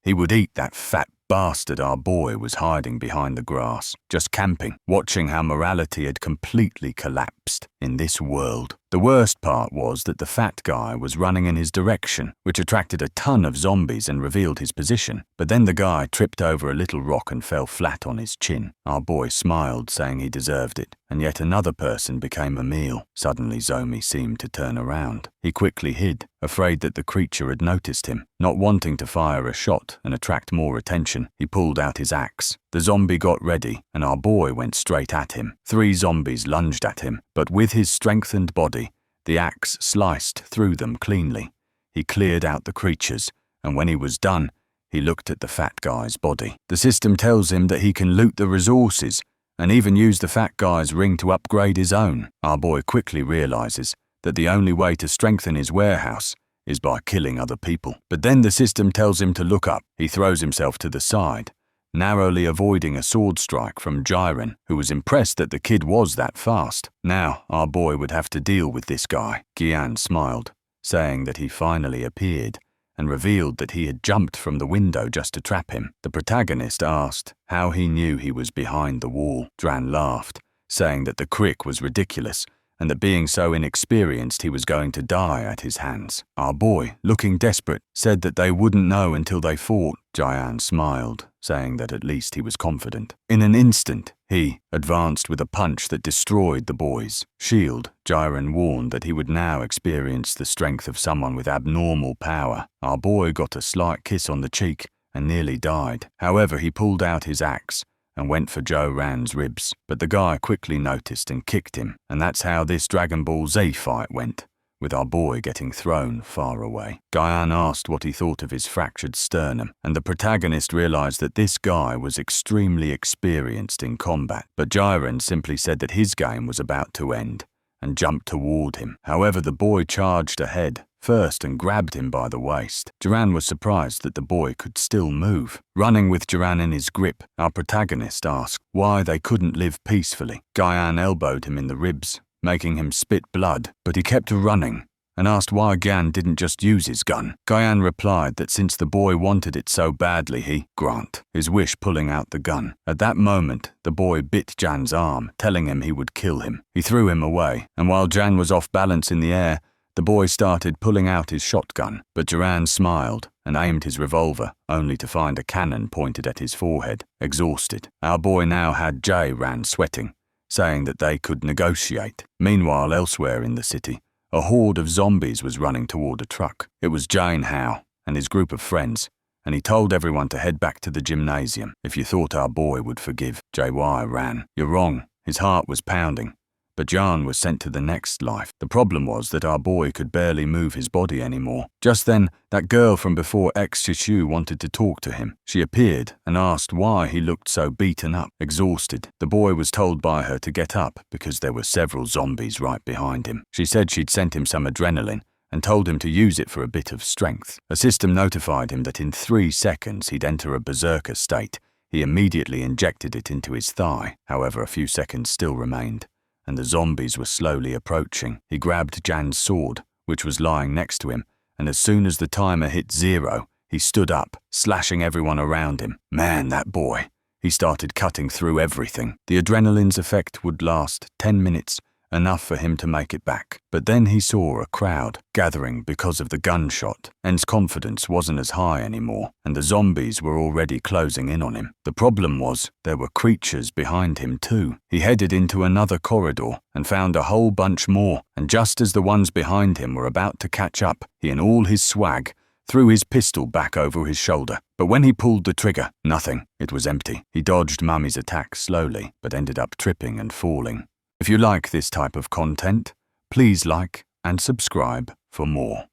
He would eat that fat bastard. Our boy was hiding behind the grass, just camping, watching how morality had completely collapsed in this world. The worst part was that the fat guy was running in his direction, which attracted a ton of zombies and revealed his position. But then the guy tripped over a little rock and fell flat on his chin. Our boy smiled, saying he deserved it, and yet another person became a meal. Suddenly Zombie seemed to turn around. He quickly hid, afraid that the creature had noticed him. Not wanting to fire a shot and attract more attention, he pulled out his axe. The zombie got ready, and our boy went straight at him. 3 zombies lunged at him, but with his strengthened body, the axe sliced through them cleanly. He cleared out the creatures, and when he was done, he looked at the fat guy's body. The system tells him that he can loot the resources and even use the fat guy's ring to upgrade his own. Our boy quickly realizes that the only way to strengthen his warehouse is by killing other people. But then the system tells him to look up. He throws himself to the side, narrowly avoiding a sword strike from Jiren, who was impressed that the kid was that fast. Now, our boy would have to deal with this guy. Gian smiled, saying that he finally appeared, and revealed that he had jumped from the window just to trap him. The protagonist asked how he knew he was behind the wall. Dran laughed, saying that the crick was ridiculous, and that being so inexperienced he was going to die at his hands. Our boy, looking desperate, said that they wouldn't know until they fought. Jiren smiled, saying that at least he was confident. In an instant, he advanced with a punch that destroyed the boy's shield. Jiren warned that he would now experience the strength of someone with abnormal power. Our boy got a slight kiss on the cheek and nearly died. However, he pulled out his axe and went for Joran's ribs, but the guy quickly noticed and kicked him, and that's how this Dragon Ball Z fight went, with our boy getting thrown far away. Gian asked what he thought of his fractured sternum, and the protagonist realized that this guy was extremely experienced in combat, but Jiren simply said that his game was about to end, and jumped toward him. However, the boy charged ahead first and grabbed him by the waist. Jiren was surprised that the boy could still move. Running with Jiren in his grip, our protagonist asked why they couldn't live peacefully. Gian elbowed him in the ribs, making him spit blood, but he kept running and asked why Gian didn't just use his gun. Gian replied that since the boy wanted it so badly, he grant his wish, pulling out the gun. At that moment, the boy bit Jan's arm, telling him he would kill him. He threw him away, and while Jan was off balance in the air, the boy started pulling out his shotgun, but Jiren smiled and aimed his revolver, only to find a cannon pointed at his forehead. Exhausted, our boy now had Jiren sweating, saying that they could negotiate. Meanwhile, elsewhere in the city, a horde of zombies was running toward a truck. It was Jane Howe and his group of friends, and he told everyone to head back to the gymnasium. If you thought our boy would forgive, JY ran. You're wrong. His heart was pounding. But Jan was sent to the next life. The problem was that our boy could barely move his body anymore. Just then, that girl from before X-Shishu wanted to talk to him. She appeared and asked why he looked so beaten up, exhausted. The boy was told by her to get up because there were several zombies right behind him. She said she'd sent him some adrenaline and told him to use it for a bit of strength. A system notified him that in 3 seconds he'd enter a berserker state. He immediately injected it into his thigh. However, a few seconds still remained, and the zombies were slowly approaching. He grabbed Jan's sword, which was lying next to him, and as soon as the timer hit 0, he stood up, slashing everyone around him. Man, that boy. He started cutting through everything. The adrenaline's effect would last 10 minutes, enough for him to make it back. But then he saw a crowd gathering because of the gunshot. En's confidence wasn't as high anymore, and the zombies were already closing in on him. The problem was there were creatures behind him too. He headed into another corridor and found a whole bunch more, and just as the ones behind him were about to catch up, he in all his swag threw his pistol back over his shoulder. But when he pulled the trigger, nothing. It was empty. He dodged Mummy's attack slowly, but ended up tripping and falling. If you like this type of content, please like and subscribe for more.